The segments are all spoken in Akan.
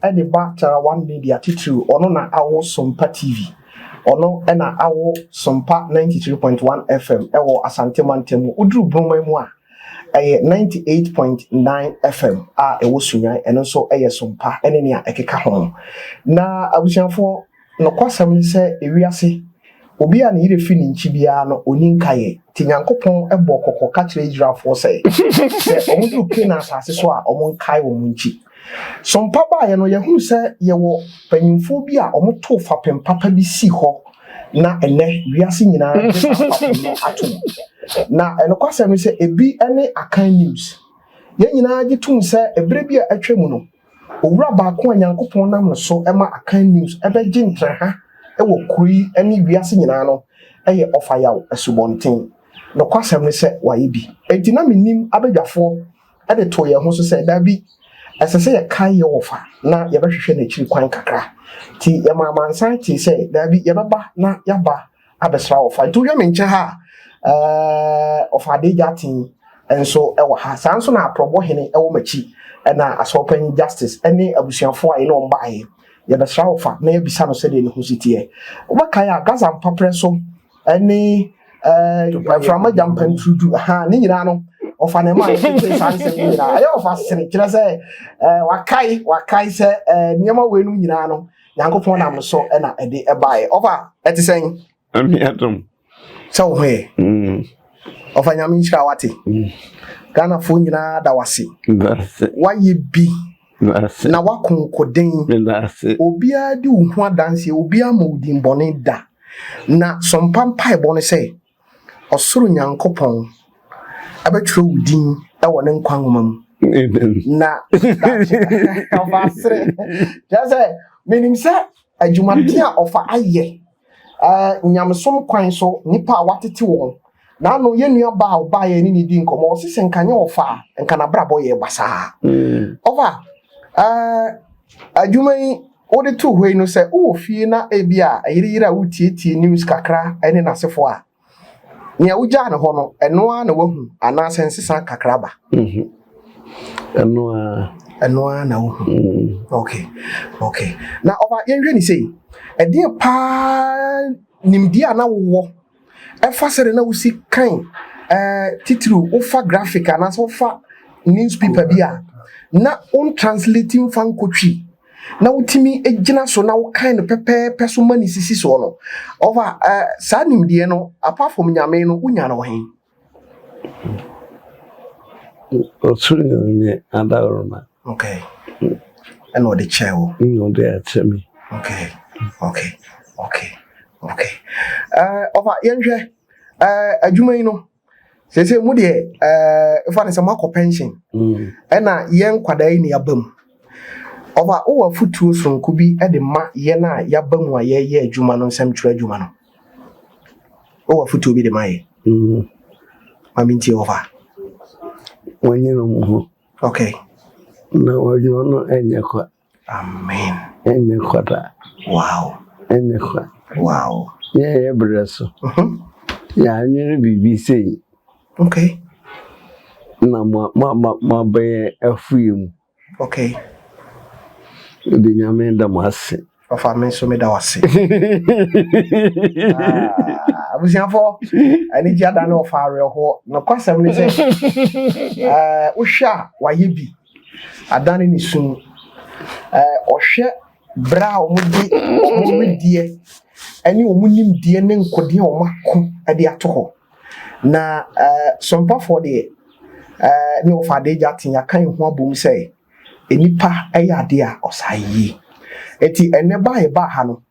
at the back one media titru ono na awo SompaTV ono na awo Sompa 93.1 FM ewo Ashanti mantemu udru broma mu a 98.9 FM a ewo sunyan eno so Sompa ene ne a ekeka ho na abusianfo no kwasam ni se ewiase obi a ne yire fi ni nchi bia no oni nkaye ti Nyankopon ebo kokko ka kire Israelfo se omudu ke na asase so a omo nkaye wo munchi Sompa ba ye no ye hu se ye wo panyimfo bi a omo to fa pempapa bi si ho na ene wiase nyina no ato na eno kwasam se ebi ene Akan news ye nyina gitum se ebre bi a atwam no owura ba ko Nyankopon nam no so ema Akan news ebe gintre ha ewo kuri ene wiase nyina no eye ofa yawo Asubonteng no kwasam ne se waye bi enti na menim abadwafo ade to ye ho so se da bi asese ye kai ye Wofa na ye behwehwe na chiri kwan kakra ti ye mamansan ti se da bi ye beba na yaba abesra Wofa to hwe menche ha Ofa de jatin enso ewo ha sanso na aprobo hene ewo machi na asopan justice ene abusianfo aye no mbae ye besra Wofa na ye bisa no se de ne husitie obaka ya gaza mpapre so ene from jampan trudu ha ni nyina no Ofa na ma ye sanse nyina aye Ofa sene kire se wakai se niema wenu nyina no Nyankopon na so na ede ebae Ofa etisen amiatom so he Ofa nyame nchira wate Ghana fo nyina da wase waye bi na wakonkoden obia di wo ho adanse obia ma odin bone da na sompampa ebone se osoro Nyankopon abetro udin e wone nkwa nwomam na avasre jaze menim se adwumadia Ofa aye nyamsom kwan so nipa watete won na no ye nua ba oba ye ni di nkomo osese nkanye Ofa nkana brabo ye basa Ofa adwumai ode to hwei no se wo fie na ebia ayirira wutietie news kakra ene nasefo a nia wuja ne ho no eno a na wahu ana sensesa kakra ba eno a na wahu okay na Ofa yenhwe ni sei ede pa nimdia na wo efa sere na wusi kan titru Wofa graphic ana so fa newspaper bia na on translating fan kotwi na wutimi ejina so na wo kan no pepe so mani sisi so no Ofa sa nimdie no apart from nyame no unya na wo hen osuri ne adawroma okay eno de chewo no de atemi okay Ofa yenhwe adwumai no sese mu de ifa ne se makọ pension na yen kwadai ne yabam Ofa o wa futuo sonko bi e de ma ye na yabam a ye adwuma no nsam twura adwuma no o wa futuo bi de ma ye maminti Ofa wonye no mu okay na wajo no enye kwa amen enye kwa da wow enye kwa wow ye breso ya nyere bibi sei okay na ma be afuyem okay de nyame da mase Ofa men so me da wase abusianfo ani ji ada na Ofa are ho no kwasam ni se uhwa waye bi adane ni sun ohwe bra omudie ani omunim die ne nkode omako ade ato na Sompa for the ni Ofa de jatin yakan ho abom se enipa ade a osayi eti ene ba ha no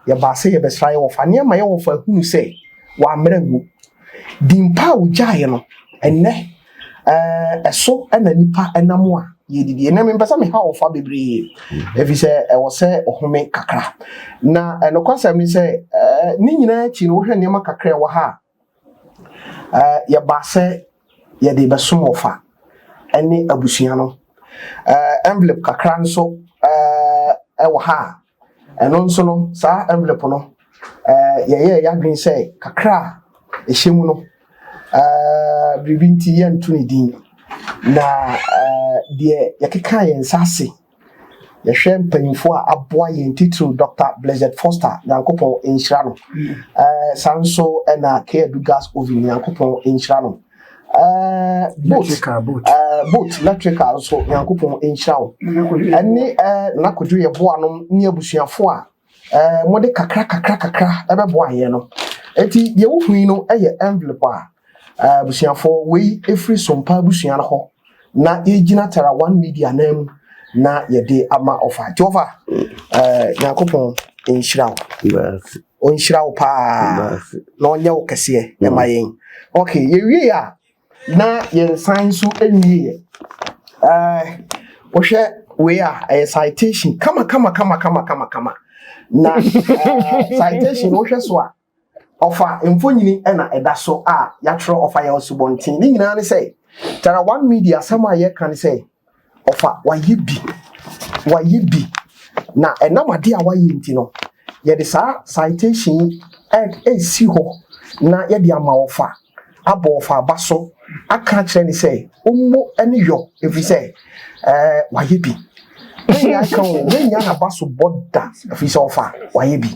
ye ba se ye besra ye Wofa ne ma ye Wofa hunu se wa mrangu dimpa ujaye no ene eso ena nipa enamo a ye didi ene me pesa me ha Wofa bebre efi se e wo se ohome kakra na eno kwasam ni se ni nyina chi no hwe ne ma kakra wo ha ye ba se ye de besom Wofa ene abusua no envelope kakra nso ewo ha eno nso no sa envelope no ye ya green say kakra ehemu no bibinti ye ntuni din na de yakeka ye nsase yɛhwɛ mpanyinfo a aboa yɛn titiri Dr. Blessed Foster nyankopɔn nhyira no sanso ɛna Kedu gas oven nyankopɔn nhyira no boat electrical so nyankopɔn nhyira wo ɛne nakodwo yɛ boa no ne abusuafo a mode kakra ɛbɛboa yɛn no enti deɛ wohui no ɛyɛ envelope a abusuafo wei efiri sompa abusua no hɔ na yɛgyina tara one media nam na yɛde ama ofa Jehova nyankopɔn nhyira wo onhyira wo pa na ɔnyɛ wo kɛseɛ ɛma yɛn okay yɛwie a na yɛn san so enwie wohwɛ we a citation kama na citation wohwɛ so a ofa mfonyini ɛna ɛda so a yɛatwerɛ ofa yɛ Asubonteng ne nyinaa ne sɛ tara one media sama yɛ kan sɛ ofa wayɛ bi na ɛnamade a wayɛ nti no yɛde saa citation si hɔ na yɛde ama ofa abɔ ofa aba so aka kyerɛ ne sɛ ommo ɛne yɔ efi sɛ wayɛ bi wenya na ba so boda efi sɛ ofa wayɛ bi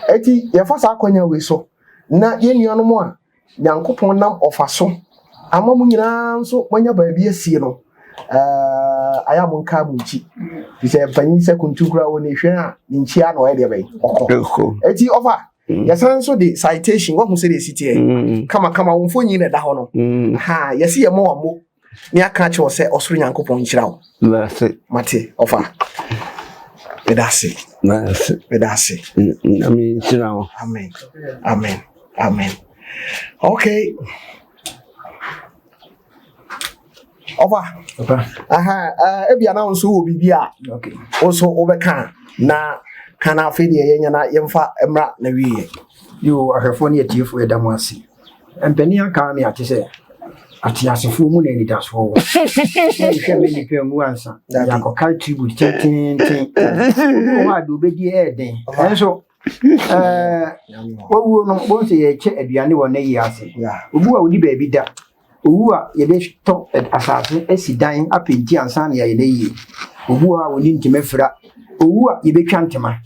eti yɛfa saa akwanya we so na yɛnuanom a nyankopɔn nam ofa so ama mu nyinaa nso wanya baabi asie no aya mo nka mu nchi bisɛ panyin sɛ kuntukura wɔ ne hwɛ a ne nchi a na ɔyɛ deɛ bɛn ɔkɔ eti ofa yɛsan so de citation wɔn ho sɛ de sitie kama wo mfonyi na da hɔ no ha yɛsi yɛ mo wa mo ne aka kyerɛ sɛ ɔsoro nyankopɔn nhyira wo mate ofa medase amen nhyira wo amen okay ofa ebia na nso wo bibia okay also obeka na kana afedi yenya na yemfa emra na wiye yo ahwefo ne atiefo edam ase empani aka me ate se atiasefo mu na ni daso wo hwe me ni pemu ansa yakokai tribute ten o adu bedi eden enso wo no bo se ye che aduane wo na yi ase obu a wodi ba bi da owu a yebe to asase asidan apenti ansa na ye na yi obu a woni ntime fra owu a yebe twantema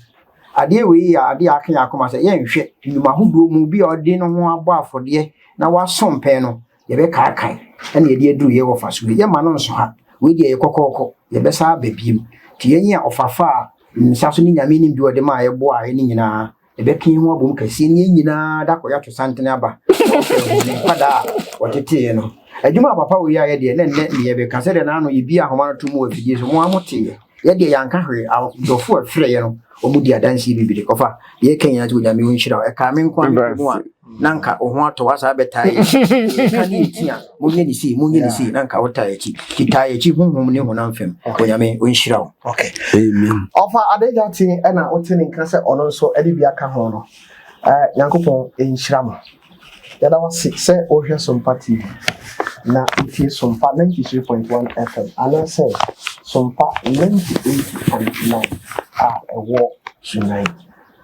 ade we ya ade akan akoma se ye nhwe nnuma hodo mu bi a ode no ho abɔ afɔde na wasompe no yebe kaakan na ye de aduru ye wo faso ye ma no nso ha we de ye kokoko yebe sa babiem ti yenyi a ofafa a nsaso ni nyame ni bi ode ma ye bo a ni nyina ebe kin ho abom kase ni nyina da koya to santene aba pada wotete no adwuma papa we ya ye de ne ye be kase de na no ye bi ahoma no to mu afidie so mo amote ye de yanka hwe dofo afre ye no omudi adansi bibiri kofa ye kenya to nyame wonhyira e ka me nkwan mu a nanka oho ato wasa betai ka ni tia munye ni si nanka wotaye ki kitaye ki honhom ne honam fem onyame wonhyira wo okay amen ofa adeja tin e na otini nka se ono nso ade bia ka ho no nyankopon enhyira mo yada wase se ohwe SompaTV na utie Sompa 93.1 FM ana se Sompa 98.9 ewo sunai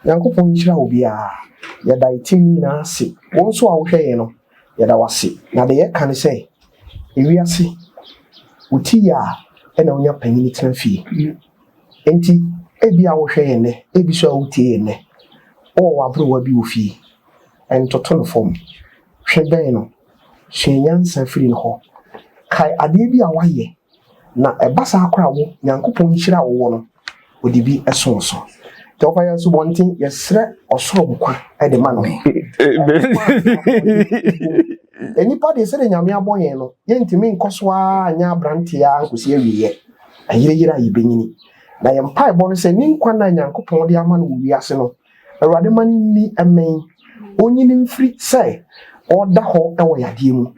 nyankopon nhyira obi a yada itimi na ase wonso a wohwe ye no yada wase na de ye kan se ewiase uti ya na onya panyini tranfie enti ebi a wohwe ye ne ebi so a utie ye ne o wabro wa bi ofie entoto no fom hweben no hwenyansa firi no ho kai ade bi a waye na ebasa akora wo nyankopon nhyira wo no odi bi esonso Tofa ya Asubonteng yesre osoro bukwa e de ma no enipa de sere nyame abonye no yentimi nkoso anya abrante ya nkosi awiye ayire ayibenyini na yempa ebo no se ni nkwa na nyankopon de ama no wiase no awurade mani ni amen onyini mfiri se oda ho e wo yade mu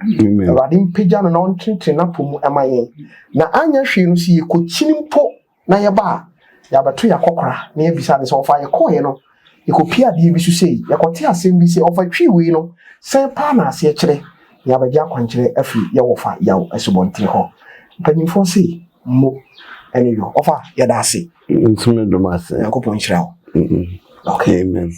awurade mpagya no na ontwentwe na pomu amayen na anya hwe no si yekokyinimpo na yeba yabato yakokora na yebisa ne so ofa yekoye no ekopia de bi su sei yakote asem bi sei ofa twiwe no sen pa na ase kire yabagya kwankyere afi ye wofa yaw Asubonteng ho panyimfo sei mo ene yo ofa yada ase ntume do ma ase yakopon kyerɛ okay amen